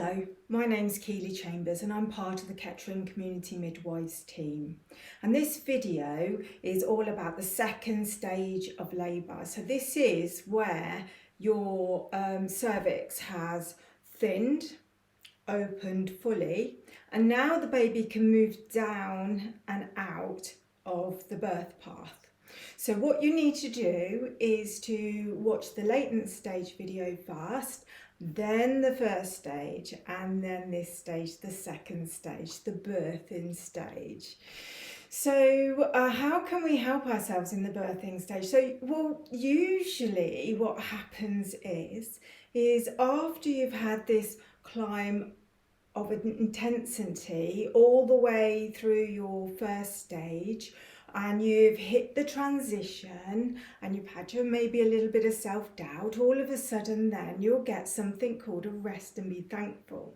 Hello, my name's Keely Chambers and I'm part of the Kettering Community Midwives team. And this video is all about the second stage of labour. So this is where your cervix has thinned, opened fully, and now the baby can move down and out of the birth path. So what you need to do is to watch the latent stage video first, then the first stage, and then this stage, the second stage, the birthing stage. So how can we help ourselves in the birthing stage? So, usually what happens is after you've had this climb of an intensity all the way through your first stage, and you've hit the transition and you've had to maybe a little bit of self-doubt, all of a sudden then you'll get something called a rest and be thankful.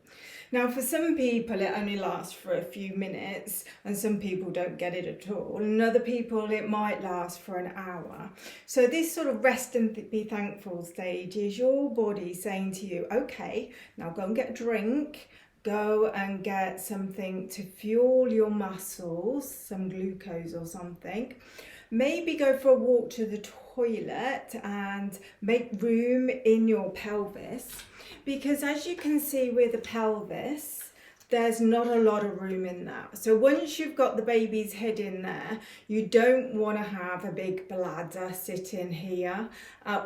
Now for some people it only lasts for a few minutes and some people don't get it at all, and other people it might last for an hour. So this sort of rest and be thankful stage is your body saying to you, okay, now go and get a drink, go and get something to fuel your muscles, some glucose or something. Maybe go for a walk to the toilet and make room in your pelvis, because as you can see with the pelvis, there's not a lot of room in that. So once you've got the baby's head in there, you don't want to have a big bladder sitting here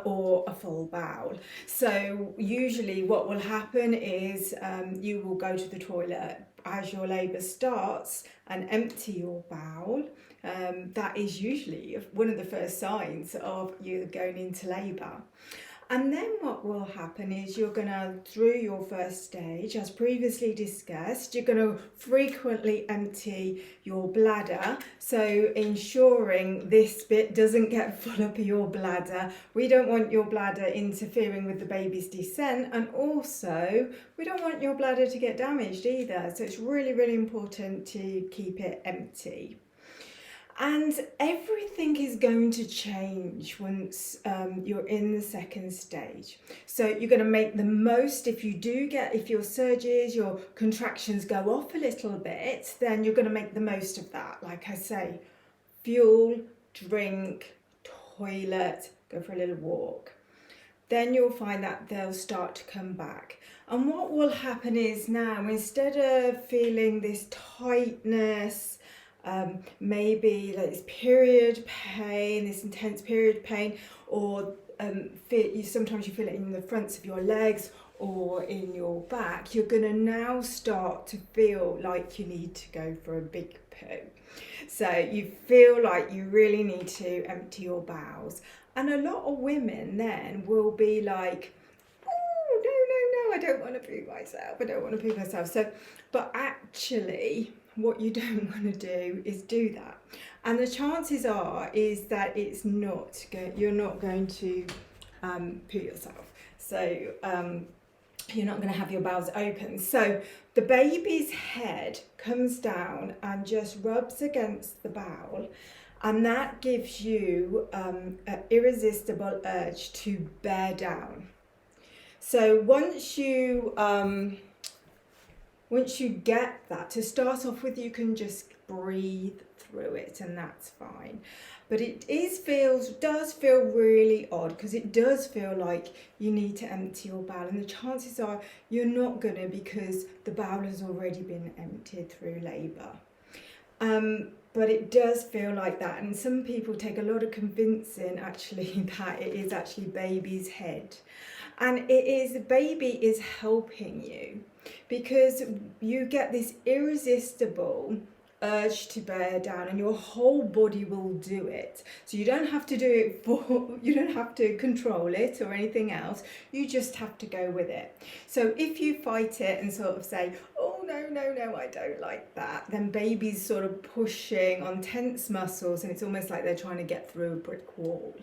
or a full bowel. So usually what will happen is you will go to the toilet as your labour starts and empty your bowel. That is usually one of the first signs of you going into labour. And then what will happen is you're going to, through your first stage, as previously discussed, you're going to frequently empty your bladder. So ensuring this bit doesn't get full up of your bladder. We don't want your bladder interfering with the baby's descent, and also we don't want your bladder to get damaged either. So it's really, really important to keep it empty. And everything is going to change once you're in the second stage. So you're going to make the most, if your surges, your contractions go off a little bit, then you're going to make the most of that. Like I say, fuel, drink, toilet, go for a little walk. Then you'll find that they'll start to come back. And what will happen is now, instead of feeling this tightness, maybe like this period pain, this intense period pain, or sometimes you feel it in the fronts of your legs or in your back, you're going to now start to feel like you need to go for a big poo. So you feel like you really need to empty your bowels. And a lot of women then will be like, oh, no, I don't want to poo myself. So, but actually, what you don't want to do is do that, and the chances are is that you're not going to poo yourself, so you're not going to have your bowels open. So the baby's head comes down and just rubs against the bowel, and that gives you an irresistible urge to bear down. So once you get that, to start off with, you can just breathe through it and that's fine. But it does feel really odd, because it does feel like you need to empty your bowel, and the chances are you're not gonna, because the bowel has already been emptied through labour. But it does feel like that, and some people take a lot of convincing actually that it is actually baby's head. And the baby is helping you, because you get this irresistible urge to bear down, and your whole body will do it. So you don't have to you don't have to control it or anything else. You just have to go with it. So if you fight it and sort of say, oh no, I don't like that, then baby's sort of pushing on tense muscles, and it's almost like they're trying to get through a brick wall.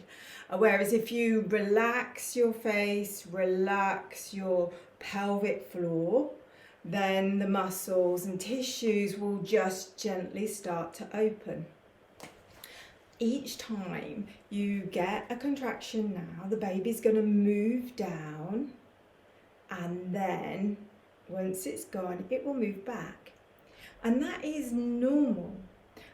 Whereas if you relax your face, relax your pelvic floor, then the muscles and tissues will just gently start to open. Each time you get a contraction now, the baby's going to move down, and then once it's gone, it will move back. And that is normal.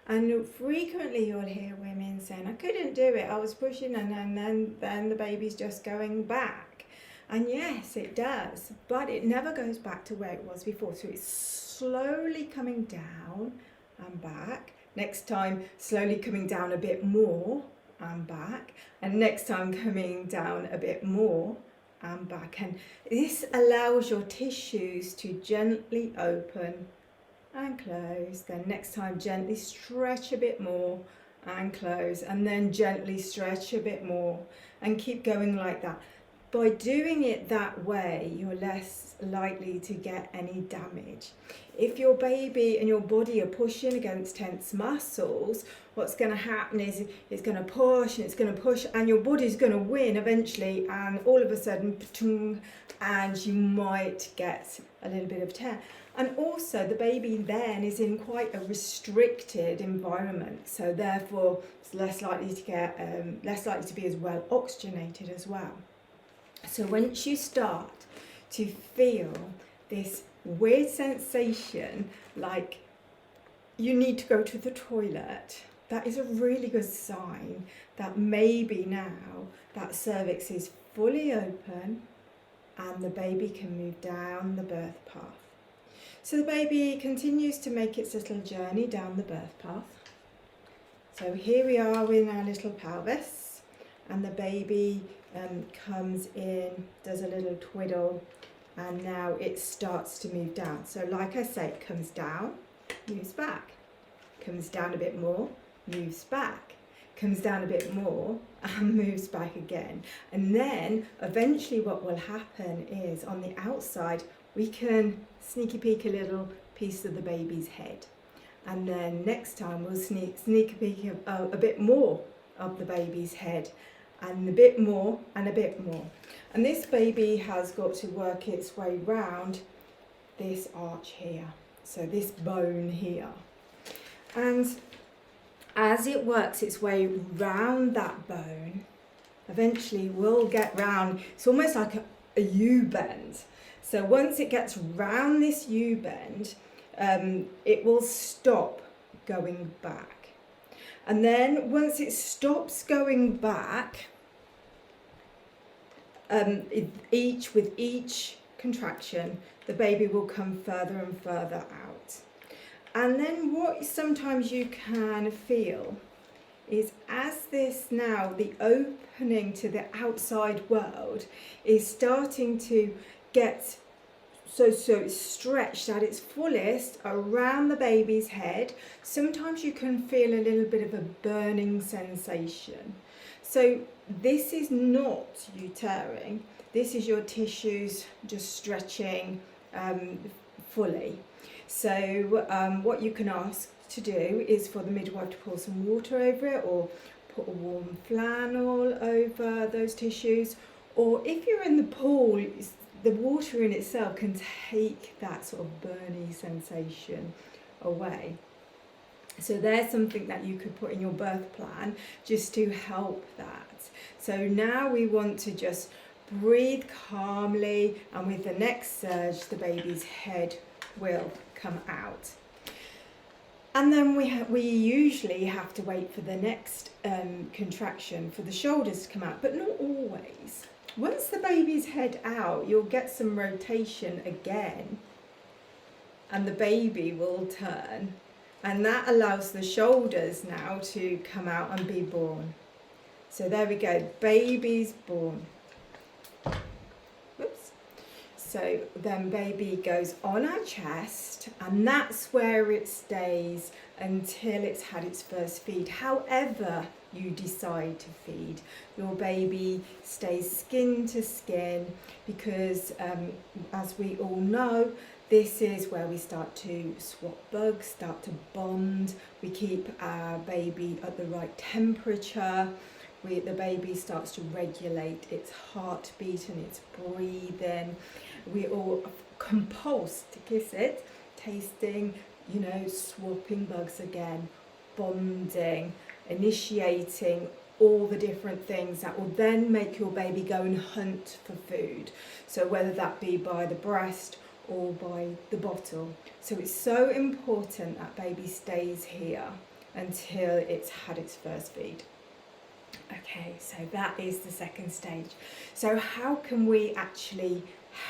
And frequently you'll hear women saying, I couldn't do it, I was pushing and then the baby's just going back. And yes, it does, but it never goes back to where it was before. So it's slowly coming down and back. Next time, slowly coming down a bit more and back. And next time coming down a bit more and back. And this allows your tissues to gently open and close. Then next time, gently stretch a bit more and close. And then gently stretch a bit more and keep going like that. By doing it that way, you're less likely to get any damage. If your baby and your body are pushing against tense muscles, what's going to happen is it's going to push and it's going to push and your body's going to win eventually, and all of a sudden, and you might get a little bit of tear. And also the baby then is in quite a restricted environment, so therefore it's less likely to get less likely to be as well oxygenated as well. So once you start to feel this weird sensation like you need to go to the toilet, that is a really good sign that maybe now that cervix is fully open and the baby can move down the birth path. So the baby continues to make its little journey down the birth path. So here we are in our little pelvis, and the baby comes in, does a little twiddle, and now it starts to move down. So like I say, it comes down, moves back, comes down a bit more, moves back, comes down a bit more and moves back again. And then eventually what will happen is on the outside we can sneaky peek a little piece of the baby's head, and then next time we'll sneak peek a bit more of the baby's head, and a bit more and a bit more. And this baby has got to work its way round this arch here, so this bone here. And as it works its way round that bone, eventually we'll get round, it's almost like a U-bend. So once it gets round this U-bend, it will stop going back. And then once it stops going back, with each contraction, the baby will come further and further out. And then what sometimes you can feel is as this now, the opening to the outside world is starting to get so it's stretched at its fullest around the baby's head. Sometimes you can feel a little bit of a burning sensation. So this is not you tearing, this is your tissues just stretching fully. So what you can ask to do is for the midwife to pour some water over it, or put a warm flannel over those tissues, or if you're in the pool, the water in itself can take that sort of burning sensation away. So there's something that you could put in your birth plan just to help that. So now we want to just breathe calmly, and with the next surge the baby's head will come out. And then we usually have to wait for the next contraction for the shoulders to come out, but not always. Once the baby's head out, you'll get some rotation again and the baby will turn, and that allows the shoulders now to come out and be born. So there we go, baby's born. Whoops. So then baby goes on our chest, and that's where it stays until it's had its first feed. However you decide to feed, your baby stays skin to skin, because as we all know, this is where we start to swap bugs, start to bond. We keep our baby at the right temperature. The baby starts to regulate its heartbeat and its breathing. We all compulse to kiss it, tasting, swapping bugs again, bonding, initiating all the different things that will then make your baby go and hunt for food. So whether that be by the breast or by the bottle. So it's so important that baby stays here until it's had its first feed. Okay, so that is the second stage. So how can we actually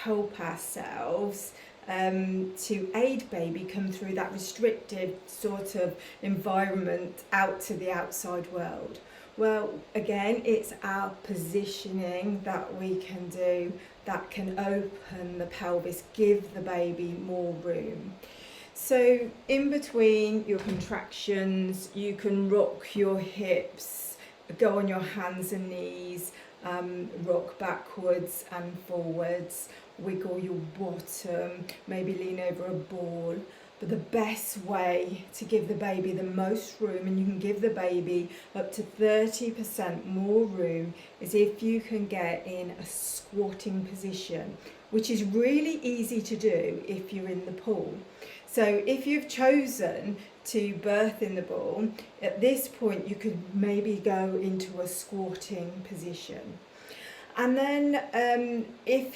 help ourselves to aid baby come through that restricted sort of environment out to the outside world? Well, again, it's our positioning that we can do that can open the pelvis, give the baby more room. So in between your contractions, you can rock your hips, go on your hands and knees, rock backwards and forwards, wiggle your bottom, maybe lean over a ball. But the best way to give the baby the most room, and you can give the baby up to 30% more room, is if you can get in a squatting position, which is really easy to do if you're in the pool. So if you've chosen to birth in the pool, at this point you could maybe go into a squatting position. And then if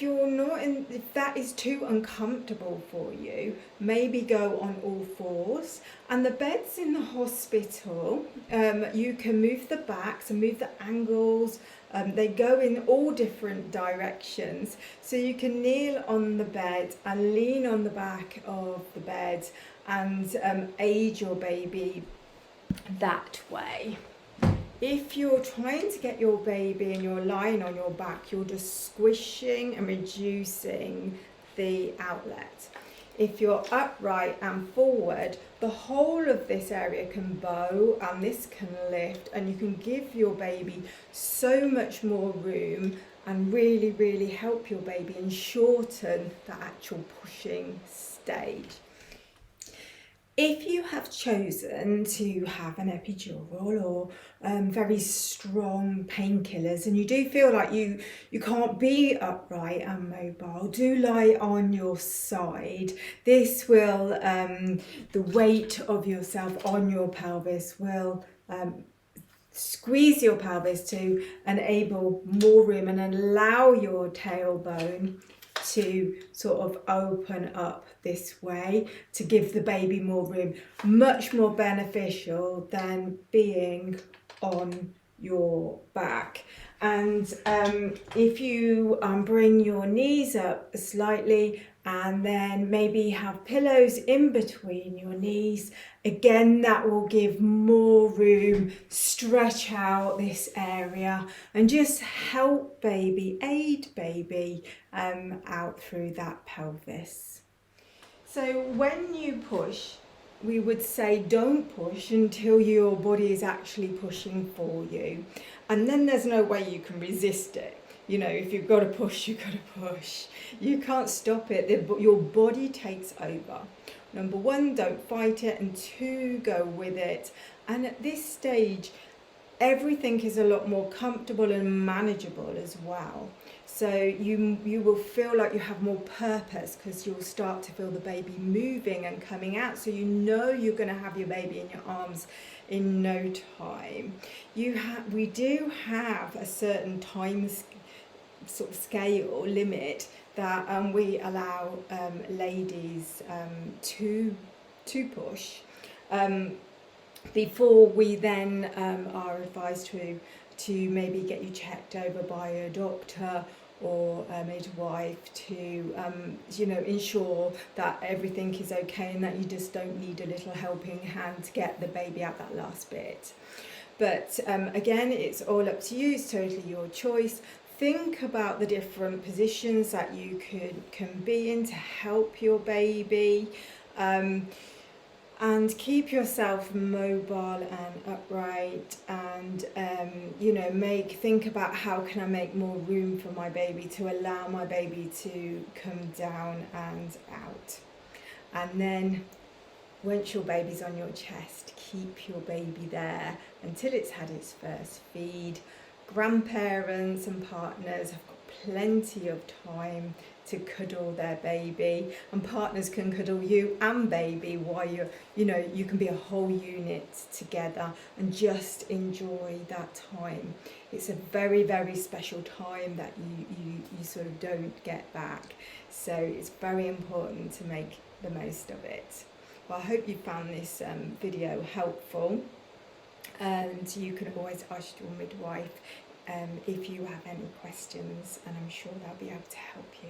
that is too uncomfortable for you, maybe go on all fours. And the beds in the hospital, you can move the backs and move the angles. They go in all different directions. So you can kneel on the bed and lean on the back of the bed and aid your baby that way. If you're trying to get your baby and you're lying on your back, you're just squishing and reducing the outlet. If you're upright and forward, the whole of this area can bow and this can lift, and you can give your baby so much more room and really, really help your baby and shorten the actual pushing stage. If you have chosen to have an epidural or very strong painkillers, and you do feel like you can't be upright and mobile, do lie on your side. This will, the weight of yourself on your pelvis will squeeze your pelvis to enable more room and allow your tailbone to sort of open up this way to give the baby more room. Much more beneficial than being on your back. And if you bring your knees up slightly and then maybe have pillows in between your knees, again that will give more room, stretch out this area and just help baby, aid baby out through that pelvis. So when you push, we would say don't push until your body is actually pushing for you, and then there's no way you can resist it. You know, if you've got to push, you've got to push. You can't stop it. Your body takes over. Number one, don't fight it, and two, go with it. And at this stage, everything is a lot more comfortable and manageable as well. So you will feel like you have more purpose because you'll start to feel the baby moving and coming out. So you know you're going to have your baby in your arms in no time. We do have a certain time sort of scale limit that we allow ladies to push before we then are advised to maybe get you checked over by a doctor or a midwife to ensure that everything is okay and that you just don't need a little helping hand to get the baby out that last bit. But again, it's all up to you. It's totally your choice. Think about the different positions that you can be in to help your baby, and keep yourself mobile and upright, and think about how can I make more room for my baby to allow my baby to come down and out. And then once your baby's on your chest, keep your baby there until it's had its first feed. Grandparents and partners have got plenty of time to cuddle their baby, and partners can cuddle you and baby while you can be a whole unit together and just enjoy that time. It's a very, very special time that you sort of don't get back. So it's very important to make the most of it. Well, I hope you found this video helpful, and you can always ask your midwife if you have any questions, and I'm sure they'll be able to help you.